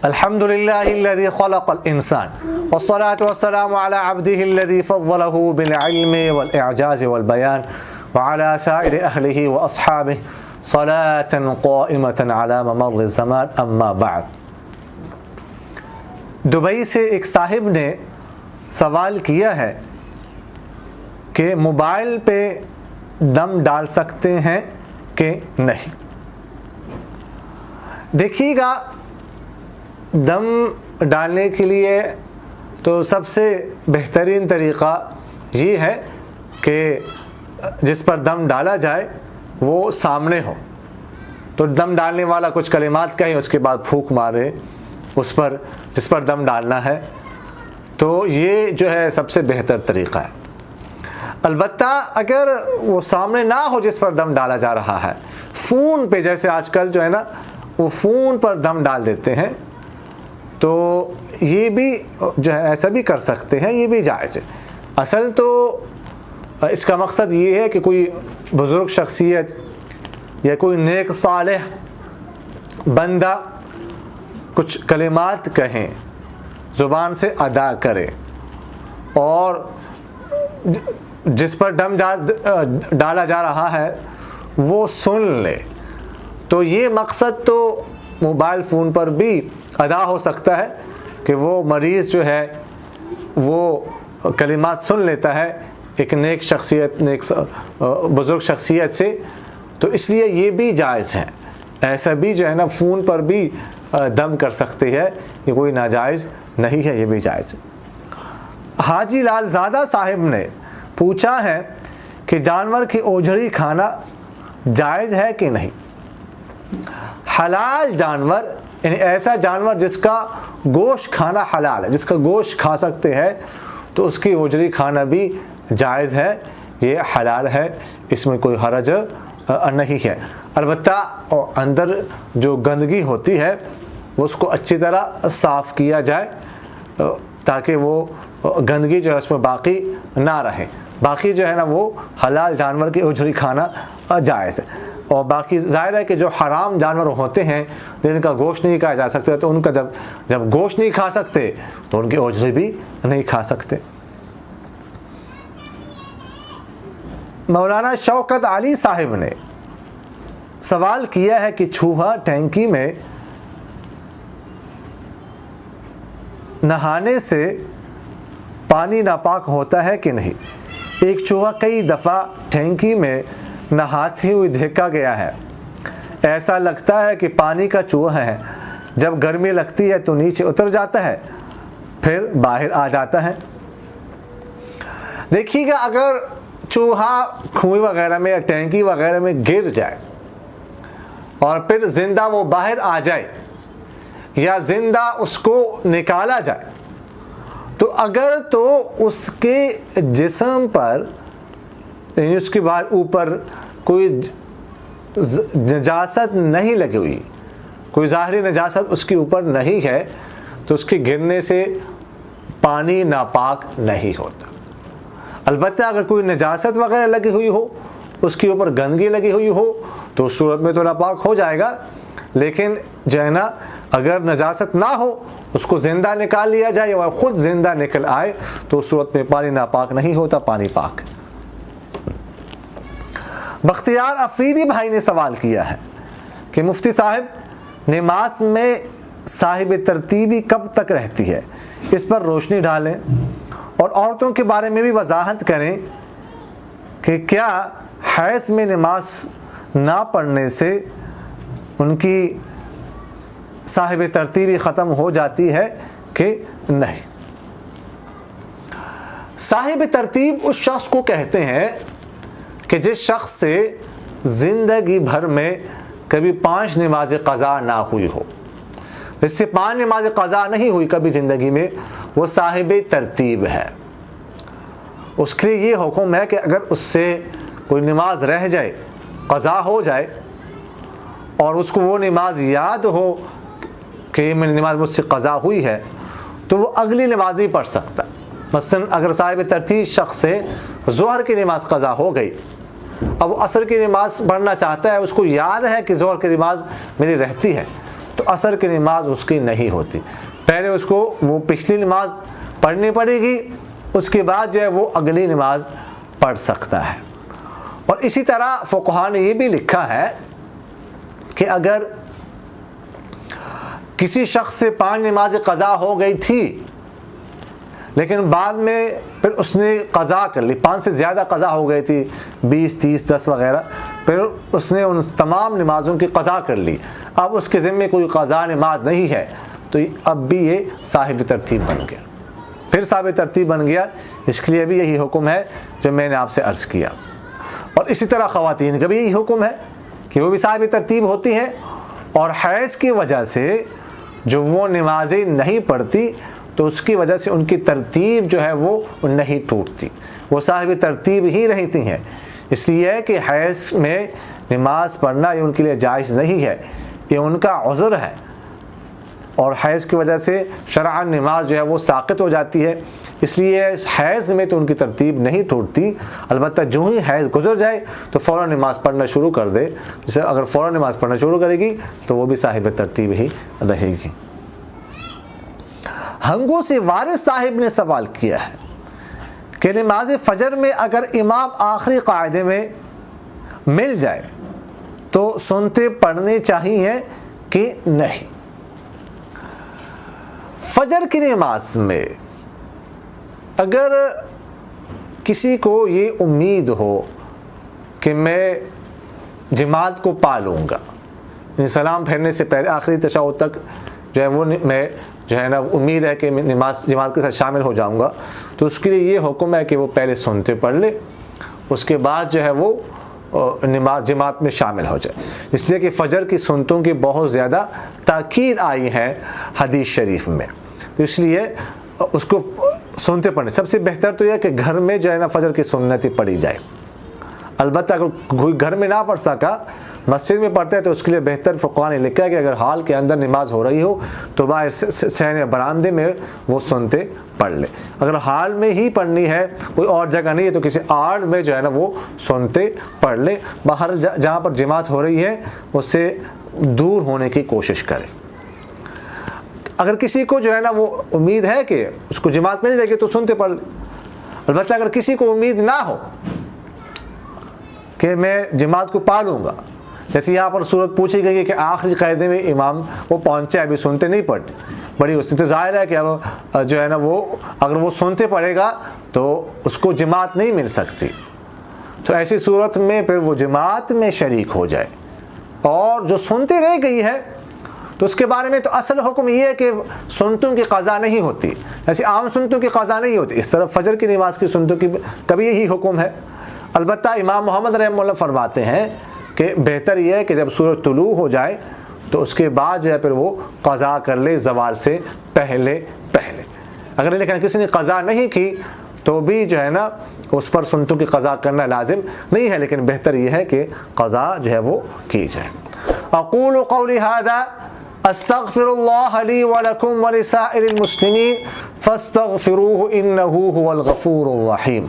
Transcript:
الحمد للہ الذی خلق الانسان والصلاة والسلام علی عبده الذی فضله بالعلم والاعجاز والبیان وعلى سائر اہلہ واصحابہ صلاة قائمة على ممر الزمان اما بعد۔ دبئی سے ایک صاحب نے سوال کیا ہے کہ موبائل پہ دم ڈال سکتے ہیں کہ نہیں۔ دیکھیے گا، دم ڈالنے کے لیے تو سب سے بہترین طریقہ یہ ہے کہ جس پر دم ڈالا جائے وہ سامنے ہو، تو دم ڈالنے والا کچھ کلمات کہیں، اس کے بعد پھونک مارے اس پر جس پر دم ڈالنا ہے، تو یہ جو ہے سب سے بہتر طریقہ ہے۔ البتہ اگر وہ سامنے نہ ہو جس پر دم ڈالا جا رہا ہے، فون پہ جیسے آج کل جو ہے نا وہ فون پر دم ڈال دیتے ہیں، تو یہ بھی جو ہے ایسا بھی کر سکتے ہیں، یہ بھی جائز ہے۔ اصل تو اس کا مقصد یہ ہے کہ کوئی بزرگ شخصیت یا کوئی نیک صالح بندہ کچھ کلمات کہیں، زبان سے ادا کرے، اور جس پر دم ڈالا جا رہا ہے وہ سن لے، تو یہ مقصد تو موبائل فون پر بھی ادا ہو سکتا ہے کہ وہ مریض جو ہے وہ کلمات سن لیتا ہے ایک نیک شخصیت، نیک بزرگ شخصیت سے، تو اس لیے یہ بھی جائز ہے۔ ایسا بھی جو ہے نا فون پر بھی دم کر سکتے ہیں، یہ کوئی ناجائز نہیں ہے، یہ بھی جائز ہے۔ حاجی لال زادہ صاحب نے پوچھا ہے کہ جانور کی اوجھڑی کھانا جائز ہے کہ نہیں۔ حلال جانور یعنی ایسا جانور جس کا گوشت کھانا حلال ہے، جس کا گوشت کھا سکتے ہیں، تو اس کی اوجھڑی کھانا بھی جائز ہے، یہ حلال ہے، اس میں کوئی حرج نہیں ہے۔ البتہ اندر جو گندگی ہوتی ہے اس کو اچھی طرح صاف کیا جائے تاکہ وہ گندگی جو ہے اس میں باقی نہ رہے۔ باقی جو ہے نا وہ حلال جانور کی اوجھڑی کھانا جائز ہے، اور باقی ظاہر ہے کہ جو حرام جانور ہوتے ہیں جن کا گوشت نہیں کھایا جا سکتا، تو ان کا جب گوشت نہیں کھا سکتے تو ان کی اوجھڑی بھی نہیں کھا سکتے۔ مولانا شوکت علی صاحب نے سوال کیا ہے کہ چوہا ٹینکی میں نہانے سے پانی ناپاک ہوتا ہے کہ نہیں۔ ایک چوہا کئی دفعہ ٹینکی میں نہاتے ہوئے دیکھا گیا ہے، ایسا لگتا ہے کہ پانی کا چوہا ہے، جب گرمی لگتی ہے تو نیچے اتر جاتا ہے، پھر باہر آ جاتا ہے۔ دیکھیے گا، اگر چوہا کنویں وغیرہ میں یا ٹینکی وغیرہ میں گر جائے اور پھر زندہ وہ باہر آ جائے یا زندہ اس کو نکالا جائے، تو اگر تو اس کے جسم پر یعنی اس کے بعد اوپر کوئی نجاست نہیں لگی ہوئی، کوئی ظاہری نجاست اس کے اوپر نہیں ہے، تو اس کے گرنے سے پانی ناپاک نہیں ہوتا۔ البتہ اگر کوئی نجاست وغیرہ لگی ہوئی ہو، اس کے اوپر گندگی لگی ہوئی ہو، تو اس صورت میں تو ناپاک ہو جائے گا، لیکن جو ہے نا اگر نجاست نہ ہو، اس کو زندہ نکال لیا جائے اور خود زندہ نکل آئے، تو اس صورت میں پانی ناپاک نہیں ہوتا، پانی پاک ہے۔ بختیار افریدی بھائی نے سوال کیا ہے کہ مفتی صاحب، نماز میں صاحب ترتیبی کب تک رہتی ہے، اس پر روشنی ڈالیں، اور عورتوں کے بارے میں بھی وضاحت کریں کہ کیا حیض میں نماز نہ پڑھنے سے ان کی صاحب ترتیبی ختم ہو جاتی ہے کہ نہیں۔ صاحب ترتیب اس شخص کو کہتے ہیں کہ جس شخص سے زندگی بھر میں کبھی 5 نماز قضا نہ ہوئی ہو، جس سے 5 نماز قضا نہیں ہوئی کبھی زندگی میں، وہ صاحب ترتیب ہے۔ اس کے لیے یہ حکم ہے کہ اگر اس سے کوئی نماز رہ جائے، قضا ہو جائے، اور اس کو وہ نماز یاد ہو کہ یہ میری نماز مجھ سے قضا ہوئی ہے، تو وہ اگلی نماز نہیں پڑھ سکتا۔ مثلا اگر صاحب ترتیب شخص سے ظہر کی نماز قضا ہو گئی، اب وہ عصر کی نماز پڑھنا چاہتا ہے، اس کو یاد ہے کہ ظہر کی نماز میری رہتی ہے، تو عصر کی نماز اس کی نہیں ہوتی، پہلے اس کو وہ پچھلی نماز پڑھنی پڑے گی، اس کے بعد جو ہے وہ اگلی نماز پڑھ سکتا ہے۔ اور اسی طرح فقہاء نے یہ بھی لکھا ہے کہ اگر کسی شخص سے 5 نمازیں قضا ہو گئی تھی لیکن بعد میں پھر اس نے قضا کر لی، 5 سے زیادہ قضا ہو گئی تھی، 20 30 10 وغیرہ، پھر اس نے ان تمام نمازوں کی قضا کر لی، اب اس کے ذمے کوئی قضا نماز نہیں ہے، تو اب بھی یہ صاحب ترتیب بن گیا، پھر صاحب ترتیب بن گیا۔ اس کے لیے بھی یہی حکم ہے جو میں نے آپ سے عرض کیا۔ اور اسی طرح خواتین کا بھی یہی حکم ہے کہ وہ بھی صاحب ترتیب ہوتی ہیں، اور حیض کی وجہ سے جو وہ نمازیں نہیں پڑھتی تو اس کی وجہ سے ان کی ترتیب جو ہے وہ نہیں ٹوٹتی، وہ صاحب ترتیب ہی رہتی ہیں۔ اس لیے کہ حیض میں نماز پڑھنا یہ ان کے لیے جائز نہیں ہے، یہ ان کا عذر ہے، اور حیض کی وجہ سے شرعاً نماز جو ہے وہ ساقط ہو جاتی ہے، اس لیے حیض میں تو ان کی ترتیب نہیں ٹوٹتی، البتہ جو ہی حیض گزر جائے تو فوراً نماز پڑھنا شروع کر دے، جیسے اگر فوراً نماز پڑھنا شروع کرے گی تو وہ بھی صاحب ترتیب ہی رہے گی۔ ہنگو سے وارث صاحب نے سوال کیا ہے کہ نماز فجر میں اگر امام آخری قاعدے میں مل جائے تو سنتے پڑھنے چاہیے کہ نہیں؟ فجر کی نماز میں اگر کسی کو یہ امید ہو کہ میں جماعت کو پا لوں گا، یعنی سلام پھیرنے سے پہلے آخری تشہد تک جو ہے وہ میں جو ہے نا امید ہے کہ میں نماز جماعت کے ساتھ شامل ہو جاؤں گا، تو اس کے لیے یہ حکم ہے کہ وہ پہلے سنتے پڑھ لے، اس کے بعد جو ہے وہ نماز جماعت میں شامل ہو جائے، اس لیے کہ فجر کی سنتوں کی بہت زیادہ تاکید آئی ہے حدیث شریف میں، تو اس لیے اس کو سنتے پڑھنے۔ سب سے بہتر تو یہ ہے کہ گھر میں جو ہے نا فجر کی سنتیں پڑھی جائے، البتہ اگر کوئی گھر میں نہ پڑھ سکا مسجد میں پڑھتا ہے تو اس کے لیے بہتر فقہاء نے لکھا ہے کہ اگر ہال کے اندر نماز ہو رہی ہو تو باہر صحن برآمدے میں وہ سنتے پڑھ لے، اگر ہال میں ہی پڑھنی ہے کوئی اور جگہ نہیں ہے تو کسی آڑ میں جو ہے نا وہ سنتے پڑھ لے، باہر جہاں پر جماعت ہو رہی ہے اس سے دور ہونے کی کوشش کرے۔ اگر کسی کو جو ہے نا وہ امید ہے کہ اس کو جماعت مل جائے گی تو سنتے پڑھ لے، البتہ اگر کسی کو امید نہ ہو کہ میں جماعت کو پا لوں گا، جیسے یہاں پر صورت پوچھی گئی ہے کہ آخری قاعدے میں امام وہ پہنچے ابھی سنتے نہیں پڑھے بڑی اس تو ظاہر ہے کہ اب جو ہے نا وہ اگر وہ سنتے پڑھے گا تو اس کو جماعت نہیں مل سکتی، تو ایسی صورت میں پھر وہ جماعت میں شریک ہو جائے، اور جو سنتے رہ گئی ہے تو اس کے بارے میں تو اصل حکم یہ ہے کہ سنتوں کی قضا نہیں ہوتی، ایسی عام سنتوں کی قضا نہیں ہوتی، اس طرح فجر کی نماز کی سنتوں کی کبھی یہی حکم ہے۔ البتہ امام محمد رحمہ اللہ فرماتے ہیں کہ بہتر یہ ہے کہ جب سورج طلوع ہو جائے تو اس کے بعد جو ہے پھر وہ قضا کر لے زوال سے پہلے اگر لیکن کسی نے قضا نہیں کی تو بھی جو ہے نا اس پر سنتوں کی قضا کرنا لازم نہیں ہے، لیکن بہتر یہ ہے کہ قضا جو ہے وہ کی جائے۔ اقول قولی ھذا استغفر اللہ لی ولکم ولسائر المسلمین فاستغفروہ انہ هو الغفور الرحیم۔